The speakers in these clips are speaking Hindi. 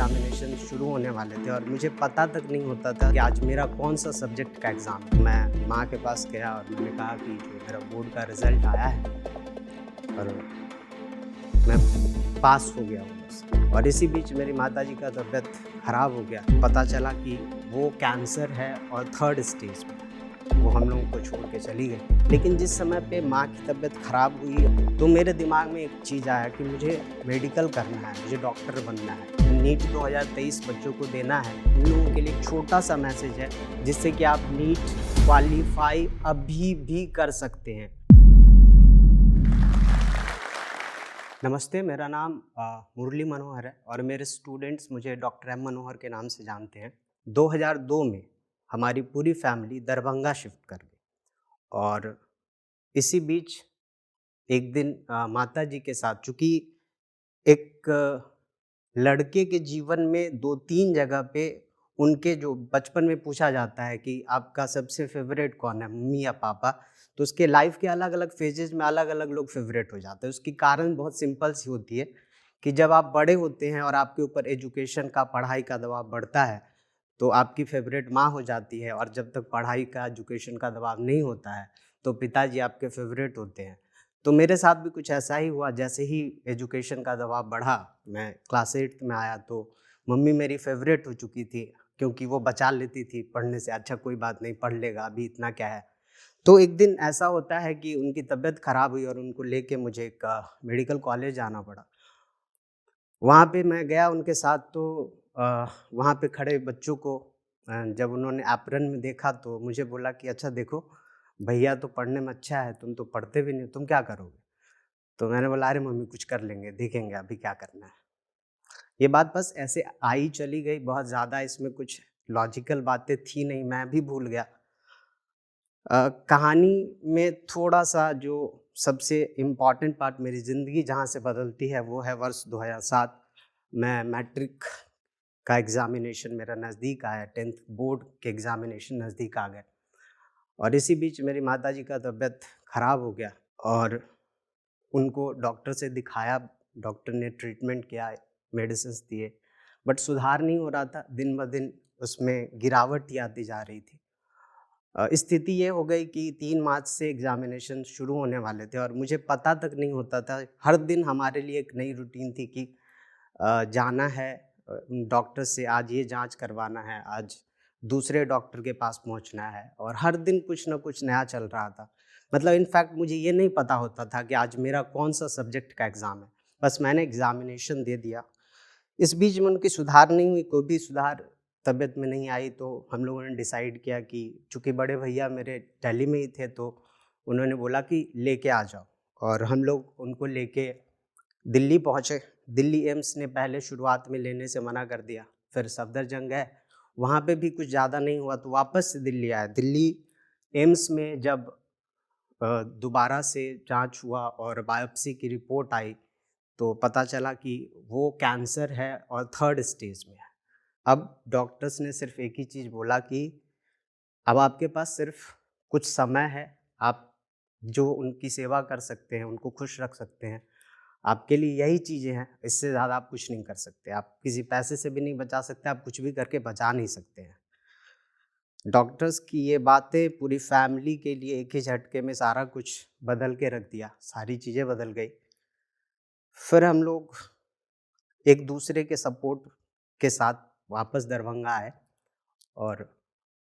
एग्ज़ामिनेशन शुरू होने वाले थे और मुझे पता तक नहीं होता था कि आज मेरा कौन सा सब्जेक्ट का एग्ज़ाम है। मैं माँ के पास गया और मैंने कहा कि जो मेरा बोर्ड का रिज़ल्ट आया है और मैं पास हो गया हूँ बस। और इसी बीच मेरी माताजी का तबीयत ख़राब हो गया। पता चला कि वो कैंसर है और 3rd स्टेज में। वो हम लोगों को छोड़ के चली गई। लेकिन जिस समय पे माँ की तबीयत ख़राब हुई तो मेरे दिमाग में एक चीज़ आया कि मुझे मेडिकल करना है, मुझे डॉक्टर बनना है। नीट 2023 बच्चों को देना है। उन लोगों के लिए एक छोटा-सा मैसेज है जिससे कि आप नीट क्वालीफाई अभी भी कर सकते हैं। नमस्ते, मेरा नाम मुरली मनोहर है और मेरे स्टूडेंट्स मुझे डॉक्टर एम मनोहर के नाम से जानते हैं। 2002 में हमारी पूरी फैमिली दरभंगा शिफ्ट कर गई और इसी बीच एक दिन माताजी के साथ, चूँकि एक लड़के के जीवन में 2-3 जगह पे उनके जो बचपन में पूछा जाता है कि आपका सबसे फ़ेवरेट कौन है, मम्मी या पापा? तो उसके लाइफ़ के अलग-अलग फ़ेजेज़ में अलग-अलग लोग फ़ेवरेट हो जाते हैं। उसकी कारण बहुत सिंपल सी होती है कि जब आप बड़े होते हैं और आपके ऊपर एजुकेशन का, पढ़ाई का दबाव बढ़ता है, तो आपकी फ़ेवरेट माँ हो जाती है और जब तक पढ़ाई का, एजुकेशन का दबाव नहीं होता है, तो पिताजी आपके फ़ेवरेट होते हैं। तो मेरे साथ भी कुछ ऐसा ही हुआ। जैसे ही एजुकेशन का दबाव बढ़ा, मैं क्लास 8th में आया तो मम्मी मेरी फ़ेवरेट हो चुकी थी, क्योंकि वो बचा लेती थी पढ़ने से। अच्छा कोई बात नहीं, पढ़ लेगा, अभी इतना क्या है। तो एक दिन ऐसा होता है कि उनकी तबीयत ख़राब हुई और उनको लेके मुझे एक मेडिकल कॉलेज जाना पड़ा। वहाँ पे मैं गया उनके साथ तो वहाँ पे खड़े बच्चों को जब उन्होंने एप्रन में देखा तो मुझे बोला कि अच्छा देखो, भैया तो पढ़ने में अच्छा है, तुम तो पढ़ते भी नहीं, तुम क्या करोगे? तो मैंने बोला अरे मम्मी कुछ कर लेंगे, देखेंगे अभी क्या करना है। ये बात बस ऐसे आई चली गई, बहुत ज़्यादा इसमें कुछ लॉजिकल बातें थी नहीं, मैं भी भूल गया। कहानी में थोड़ा-सा जो सबसे इम्पोर्टेंट पार्ट मेरी ज़िंदगी जहाँ से बदलती है वो है वर्ष 2007। मैं मैट्रिक का एग्ज़ामिनेशन मेरा नज़दीक आया, 10th बोर्ड के एग्ज़ामिनेशन नज़दीक आ गए और इसी बीच मेरी माताजी का तबीयत ख़राब हो गया और उनको डॉक्टर से दिखाया, डॉक्टर ने ट्रीटमेंट किया, मेडिसिन्स दिए, बट सुधार नहीं हो रहा था, दिन-ब-दिन उसमें गिरावट ही आती जा रही थी। स्थिति ये हो गई कि 3 मार्च से एग्ज़ामिनेशन शुरू होने वाले थे और मुझे पता तक नहीं होता था। हर दिन हमारे लिए एक नई रूटीन थी कि जाना है डॉक्टर से, आज ये जाँच करवाना है, आज दूसरे डॉक्टर के पास पहुँचना है और हर दिन कुछ न कुछ नया चल रहा था। मतलब इनफैक्ट मुझे ये नहीं पता होता था कि आज मेरा कौन-सा सब्जेक्ट का एग्ज़ाम है। बस मैंने एग्ज़ामिनेशन दे दिया। इस बीच में उनकी सुधार नहीं हुई, कोई भी सुधार तबीयत में नहीं आई, तो हम लोगों ने डिसाइड किया कि चूँकि बड़े भैया मेरे दिल्ली में ही थे, तो उन्होंने बोला कि लेके आ जाओ और हम लोग उनको लेके दिल्ली पहुँचे। दिल्ली एम्स ने पहले शुरुआत में लेने से मना कर दिया, फिर सफदरजंग गए, वहाँ पे भी कुछ ज़्यादा नहीं हुआ तो वापस से दिल्ली आए। दिल्ली एम्स में जब दोबारा से जाँच हुआ और बायोप्सी की रिपोर्ट आई, तो पता चला कि वो कैंसर है और 3rd स्टेज में है। अब डॉक्टर्स ने सिर्फ़ एक ही चीज़ बोला कि अब आपके पास सिर्फ़ कुछ समय है, आप जो उनकी सेवा कर सकते हैं, उनको खुश रख सकते हैं, आपके लिए यही चीज़ें हैं, इससे ज़्यादा आप कुछ नहीं कर सकते। आप किसी पैसे से भी नहीं बचा सकते, आप कुछ भी करके बचा नहीं सकते हैं। डॉक्टर्स की ये बातें पूरी फैमिली के लिए एक ही झटके में सारा कुछ बदल के रख दिया, सारी चीज़ें बदल गई। फिर हम लोग एक दूसरे के सपोर्ट के साथ वापस दरभंगा आए और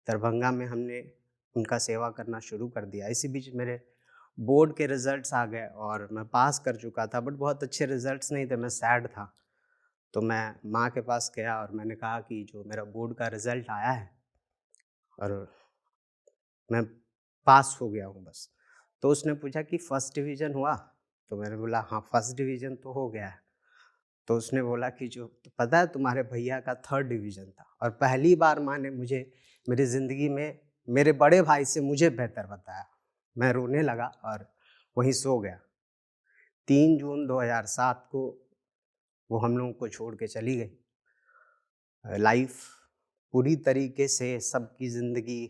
दरभंगा में हमने उनका सेवा करना शुरू कर दिया। इसी बीच मेरे बोर्ड के रिज़ल्ट्स आ गए और मैं पास कर चुका था, बट बहुत अच्छे रिज़ल्ट्स नहीं थे, मैं सैड था। तो मैं माँ के पास गया और मैंने कहा कि जो मेरा बोर्ड का रिज़ल्ट आया है और मैं पास हो गया हूँ बस। तो उसने पूछा कि फर्स्ट डिवीज़न हुआ? तो मैंने बोला हाँ, फर्स्ट डिवीज़न तो हो गया है। तो उसने बोला कि जो पता है तुम्हारे भैया का 3rd डिवीज़न था और पहली बार माँ ने मुझे मेरी ज़िंदगी में मेरे बड़े भाई से मुझे बेहतर बताया। मैं रोने लगा और वहीं सो गया। 3 जून 2007 को वो हम लोगों को छोड़ के चली गई। लाइफ़ पूरी तरीके से सबकी ज़िंदगी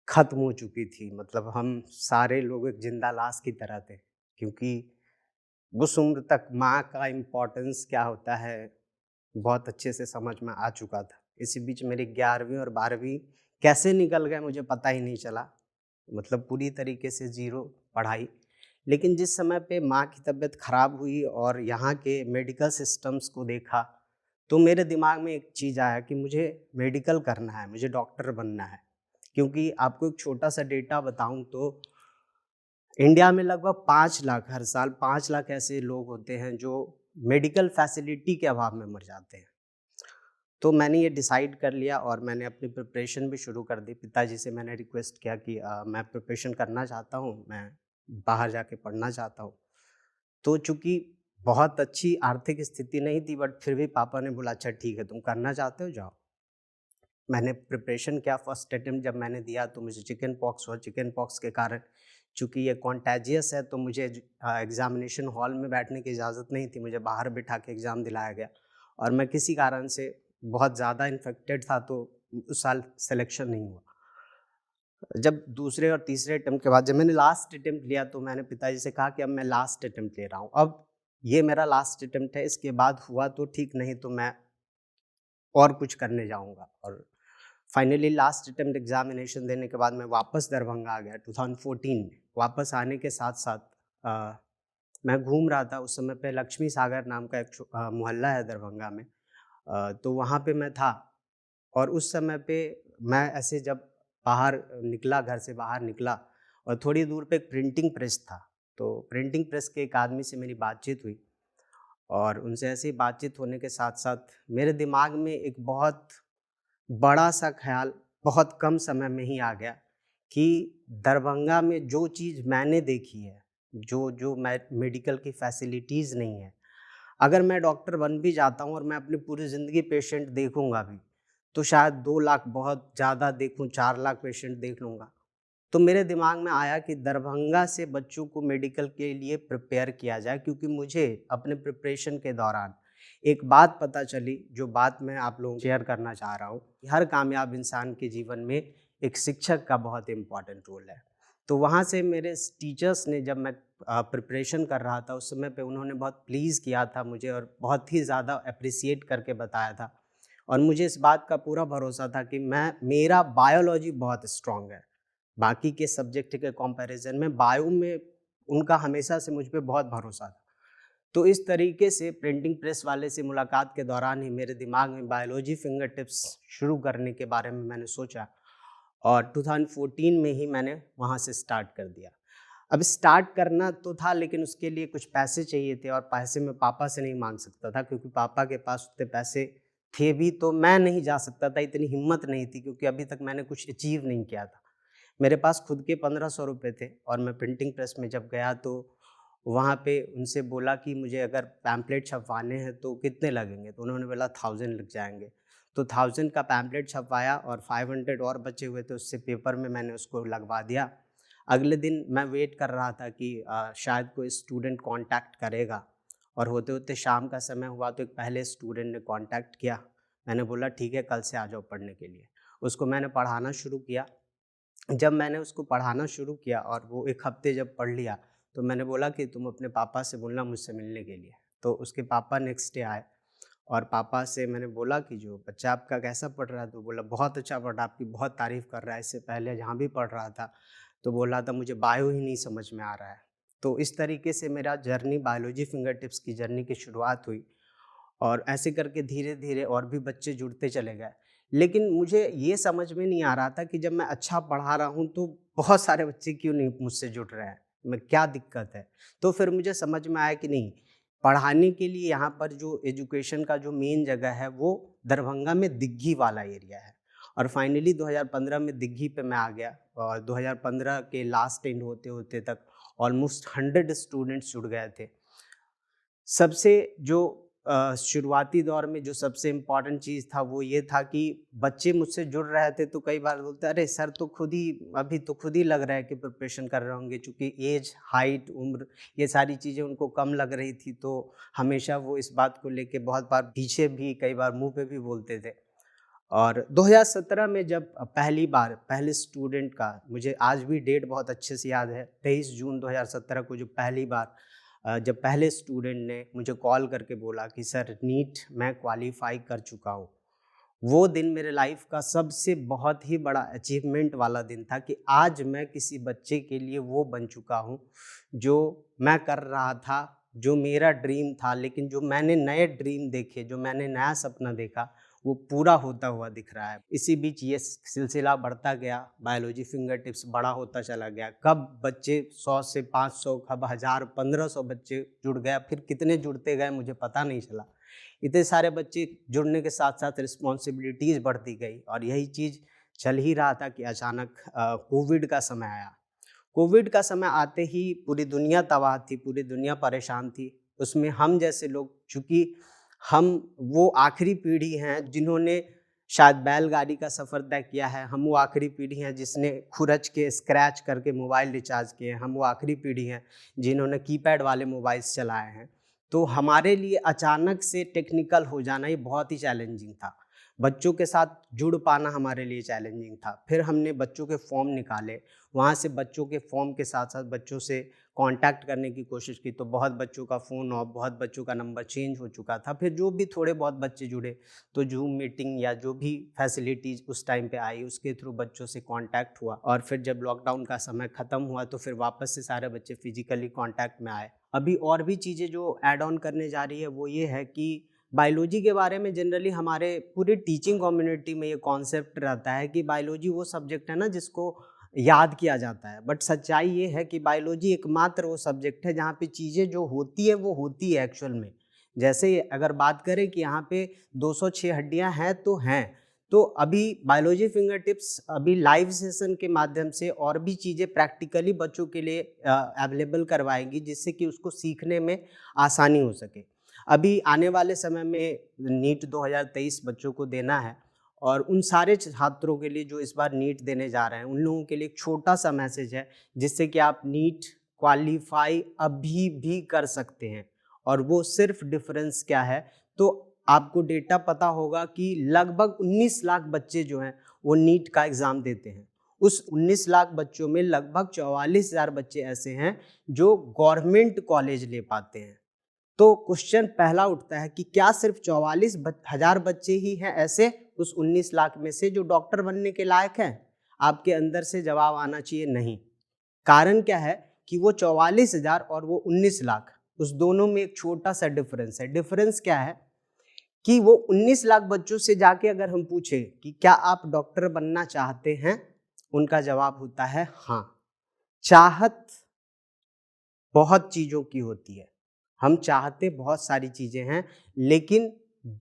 ख़त्म हो चुकी थी। मतलब हम सारे लोग एक ज़िंदा लाश की तरह थे, क्योंकि उस उम्र तक माँ का इम्पोर्टेंस क्या होता है बहुत अच्छे से समझ में आ चुका था। इसी बीच मेरी 11वीं और 12वीं कैसे निकल गए मुझे पता ही नहीं चला, मतलब पूरी तरीके से ज़ीरो पढ़ाई। लेकिन जिस समय पे माँ की तबीयत ख़राब हुई और यहाँ के मेडिकल सिस्टम्स को देखा, तो मेरे दिमाग में एक चीज़ आया कि मुझे मेडिकल करना है, मुझे डॉक्टर बनना है। क्योंकि आपको एक छोटा-सा डेटा बताऊँ तो इंडिया में लगभग 5 लाख हर साल 5 लाख ऐसे लोग होते हैं जो मेडिकल फैसिलिटी के अभाव में मर जाते हैं। तो मैंने ये डिसाइड कर लिया और मैंने अपनी प्रिपरेशन भी शुरू कर दी। पिताजी से मैंने रिक्वेस्ट किया कि मैं प्रिपरेशन करना चाहता हूँ, मैं बाहर जाके पढ़ना चाहता हूँ। तो चूँकि बहुत अच्छी आर्थिक स्थिति नहीं थी, बट फिर भी पापा ने बोला अच्छा ठीक है, तुम करना चाहते हो जाओ। मैंने प्रिपरेशन किया। फर्स्ट अटेम्प्ट जब मैंने दिया तो मुझे चिकन पॉक्स हुआ। चिकन पॉक्स के कारण, चूँकि ये कॉन्टेजियस है, तो मुझे एग्ज़ामिनेशन हॉल में बैठने की इजाज़त नहीं थी, मुझे बाहर बिठा के एग्ज़ाम दिलाया गया और मैं किसी कारण से बहुत ज़्यादा इन्फेक्टेड था, तो उस साल सिलेक्शन नहीं हुआ। जब दूसरे और तीसरे अटेम्प्ट के बाद जब मैंने लास्ट अटेम्प्ट लिया, तो मैंने पिताजी से कहा कि अब मैं लास्ट अटेम्प्ट ले रहा हूँ। अब ये मेरा लास्ट अटेम्प्ट है, इसके बाद हुआ तो ठीक, नहीं तो मैं और कुछ करने जाऊँगा। और फाइनली लास्ट अटेम्प्ट एग्ज़ामिनेशन देने के बाद मैं वापस दरभंगा आ गया 2014 में। वापस आने के साथ-साथ मैं घूम रहा था। उस समय पे लक्ष्मी सागर नाम का एक मोहल्ला है दरभंगा में। तो वहाँ पे मैं था और उस समय पे मैं ऐसे जब बाहर निकला, घर से बाहर निकला और थोड़ी दूर पे एक प्रिंटिंग प्रेस था। तो प्रिंटिंग प्रेस के एक आदमी से मेरी बातचीत हुई और उनसे ऐसे ही बातचीत होने के साथ-साथ मेरे दिमाग में एक बहुत बड़ा-सा ख़्याल बहुत कम समय में ही आ गया कि दरभंगा में जो चीज़ मैंने देखी है, जो जो मेडिकल की फैसिलिटीज़ नहीं है, अगर मैं डॉक्टर बन भी जाता हूँ और मैं अपनी पूरी ज़िंदगी पेशेंट देखूँगा भी, तो शायद 2 लाख बहुत ज़्यादा देखूँ, 4 लाख पेशेंट देख लूँगा। तो मेरे दिमाग में आया कि दरभंगा से बच्चों को मेडिकल के लिए प्रिपेयर किया जाए, क्योंकि मुझे अपने प्रिपरेशन के दौरान एक बात पता चली, जो बात मैं आप लोगों को शेयर करना चाह रहा हूँ कि हर कामयाब इंसान के जीवन में एक शिक्षक का बहुत इम्पोर्टेंट रोल है। तो वहाँ से मेरे टीचर्स ने, जब मैं प्रिपरेशन कर रहा था उस समय पे, उन्होंने बहुत प्लीज़ किया था मुझे और बहुत ही ज़्यादा एप्रिसिएट करके बताया था और मुझे इस बात का पूरा भरोसा था कि मेरा बायोलॉजी बहुत स्ट्रॉन्ग है। बाकी के सब्जेक्ट के कंपैरिजन में बायो में उनका हमेशा से मुझ पे बहुत भरोसा था। तो इस तरीके से प्रिंटिंग प्रेस वाले से मुलाकात के दौरान ही मेरे दिमाग में बायोलॉजी फिंगर टिप्स शुरू करने के बारे में मैंने सोचा और 2014 में ही मैंने वहाँ से स्टार्ट कर दिया। अब स्टार्ट करना तो था, लेकिन उसके लिए कुछ पैसे चाहिए थे और पैसे मैं पापा से नहीं माँग सकता था, क्योंकि पापा के पास उतने पैसे थे भी तो मैं नहीं जा सकता था, इतनी हिम्मत नहीं थी, क्योंकि अभी तक मैंने कुछ अचीव नहीं किया था। मेरे पास खुद के 1500 रुपए थे और मैं प्रिंटिंग प्रेस में जब गया तो वहाँ पे उनसे बोला कि मुझे अगर पैम्पलेट छपवाने हैं तो कितने लगेंगे? तो उन्होंने बोला 1000 लग जाएँगे। तो 1000 का पैम्पलेट छपवाया और 500 और बचे हुए थे, उससे पेपर में मैंने उसको लगवा दिया। अगले दिन मैं वेट कर रहा था कि शायद कोई स्टूडेंट कॉन्टैक्ट करेगा और होते-होते शाम का समय हुआ तो एक पहले स्टूडेंट ने कॉन्टैक्ट किया। मैंने बोला ठीक है, कल से आ जाओ पढ़ने के लिए। उसको मैंने पढ़ाना शुरू किया। जब मैंने उसको पढ़ाना शुरू किया और वो 1 हफ़्ते जब पढ़ लिया, तो मैंने बोला कि तुम अपने पापा से बोलना मुझसे मिलने के लिए। तो उसके पापा नेक्स्ट डे आए और पापा से मैंने बोला कि जो बच्चा आपका कैसा पढ़ रहा है? तो बोला बहुत अच्छा पढ़ रहा है, आपकी बहुत तारीफ़ कर रहा है, इससे पहले जहाँ भी पढ़ रहा था, तो बोल रहा था मुझे बायो ही नहीं समझ में आ रहा है। तो इस तरीके से मेरा जर्नी बायोलॉजी फिंगर टिप्स की जर्नी की शुरुआत हुई और ऐसे करके धीरे-धीरे और भी बच्चे जुड़ते चले गए। लेकिन मुझे ये समझ में नहीं आ रहा था कि जब मैं अच्छा पढ़ा रहा हूँ तो बहुत सारे बच्चे क्यों नहीं मुझसे जुड़ रहे हैं? क्या दिक्कत है? तो फिर मुझे समझ में आया कि नहीं, पढ़ाने के लिए यहाँ पर जो एजुकेशन का जो मेन जगह है वो दरभंगा में दिग्घी वाला एरिया है। और फाइनली 2015 में दिग्घी पे मैं आ गया और 2015 के लास्ट एंड होते-होते तक ऑलमोस्ट 100 स्टूडेंट्स जुड़ गए थे। सबसे जो शुरुआती दौर में जो सबसे इम्पोर्टेंट चीज़ था वो ये था कि बच्चे मुझसे जुड़ रहे थे, तो कई बार बोलते अरे सर तो खुद ही अभी तो खुद ही लग रहा है कि प्रिपरेशन कर रहे होंगे, चूँकि एज, हाइट, उम्र ये सारी चीज़ें उनको कम लग रही थी, तो हमेशा वो इस बात को लेके बहुत बार पीछे भी, कई बार मुँह पे भी बोलते थे। और 2017 में जब पहली बार पहले स्टूडेंट का, मुझे आज भी डेट बहुत अच्छे से याद है, 23 जून 2017 को जो पहली बार जब पहले स्टूडेंट ने मुझे कॉल करके बोला कि सर नीट मैं क्वालिफाई कर चुका हूँ, वो दिन मेरे लाइफ का सबसे बहुत ही बड़ा अचीवमेंट वाला दिन था कि आज मैं किसी बच्चे के लिए वो बन चुका हूँ जो मैं कर रहा था, जो मेरा ड्रीम था। लेकिन जो मैंने नए ड्रीम देखे, जो मैंने नया सपना देखा, वो पूरा होता हुआ दिख रहा है। इसी बीच ये सिलसिला बढ़ता गया, बायोलॉजी फिंगर टिप्स बड़ा होता चला गया। कब बच्चे 100 से 500, कब 1000, 1500 बच्चे जुड़ गया, फिर कितने जुड़ते गए मुझे पता नहीं चला। इतने सारे बच्चे जुड़ने के साथ साथ रिस्पॉन्सिबिलिटीज़ बढ़ती गई और यही चीज़ चल ही रहा था कि अचानक कोविड का समय आया। कोविड का समय आते ही पूरी दुनिया तबाह थी, पूरी दुनिया परेशान थी। उसमें हम जैसे लोग, चूँकि हम वो आखिरी पीढ़ी हैं जिन्होंने शायद बैलगाड़ी का सफ़र तय किया है, हम वो आखिरी पीढ़ी हैं जिसने खुरच के स्क्रैच करके मोबाइल रिचार्ज किए हैं, हम वो आखिरी पीढ़ी हैं जिन्होंने कीपैड वाले मोबाइल्स चलाए हैं। तो हमारे लिए अचानक से टेक्निकल हो जाना ये बहुत ही चैलेंजिंग था। बच्चों के साथ जुड़ पाना हमारे लिए चैलेंजिंग था। फिर हमने बच्चों के फॉर्म निकाले, वहाँ से बच्चों के फॉर्म के साथ साथ बच्चों से कांटेक्ट करने की कोशिश की, तो बहुत बच्चों का फ़ोन ऑफ, बहुत बच्चों का नंबर चेंज हो चुका था। फिर जो भी थोड़े बहुत बच्चे जुड़े तो जूम मीटिंग या जो भी फैसिलिटीज़ उस टाइम पे आई उसके थ्रू बच्चों से कांटेक्ट हुआ। और फिर जब लॉकडाउन का समय ख़त्म हुआ तो फिर वापस से सारे बच्चे फिजिकली कांटेक्ट में आए। अभी और भी चीज़ें जो ऐड ऑन करने जा रही है वो ये है कि बायोलॉजी के बारे में जनरली हमारे पूरी टीचिंग कम्युनिटी में ये कॉन्सेप्ट रहता है कि बायोलॉजी वो सब्जेक्ट है ना जिसको याद किया जाता है। बट सच्चाई ये है कि बायोलॉजी एकमात्र वो सब्जेक्ट है जहाँ पे चीज़ें जो होती है वो होती है एक्चुअल में। जैसे अगर बात करें कि यहाँ पे 206 हड्डियाँ हैं तो हैं, तो अभी बायोलॉजी फिंगर टिप्स अभी लाइव सेशन के माध्यम से और भी चीज़ें प्रैक्टिकली बच्चों के लिए अवेलेबल करवाएंगी जिससे कि उसको सीखने में आसानी हो सके। अभी आने वाले समय में नीट 2023 बच्चों को देना है और उन सारे छात्रों के लिए जो इस बार नीट देने जा रहे हैं उन लोगों के लिए एक छोटा सा मैसेज है जिससे कि आप नीट क्वालिफाई अभी भी कर सकते हैं। और वो सिर्फ डिफरेंस क्या है, तो आपको डेटा पता होगा कि लगभग 19 लाख बच्चे जो हैं वो नीट का एग्ज़ाम देते हैं। उस 19 लाख बच्चों में लगभग 44,000 बच्चे ऐसे हैं जो गवर्नमेंट कॉलेज ले पाते हैं। तो क्वेश्चन पहला उठता है कि क्या सिर्फ 44,000 बच्चे ही हैं ऐसे उस 19 लाख में से जो डॉक्टर बनने के लायक हैं? आपके अंदर से जवाब आना चाहिए नहीं। कारण क्या है कि वो 44,000 और वो 19 लाख, उस दोनों में एक छोटा सा डिफरेंस है। डिफरेंस क्या है कि वो 19 लाख बच्चों से जाके अगर हम पूछें कि क्या आप डॉक्टर बनना चाहते हैं, उनका जवाब होता है हाँ। चाहत बहुत चीज़ों की होती है, हम चाहते बहुत सारी चीज़ें हैं, लेकिन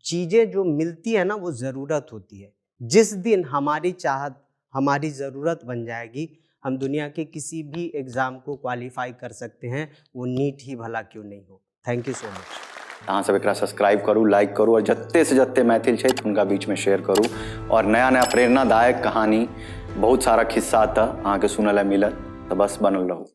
चीज़ें जो मिलती है ना वो ज़रूरत होती है। जिस दिन हमारी चाहत हमारी ज़रूरत बन जाएगी, हम दुनिया के किसी भी एग्ज़ाम को क्वालिफाई कर सकते हैं, वो नीट ही भला क्यों नहीं हो। Thank you so much. अहाँ सब एकरा सब्सक्राइब करू, लाइक करू और जत्ते से जत्ते मैथिल छै उनका बीच में शेयर करू। और नया नया प्रेरणादायक कहानी बहुत सारा खिस्सा अहाँ के सुनल मिलत, तो बस बनल रहू।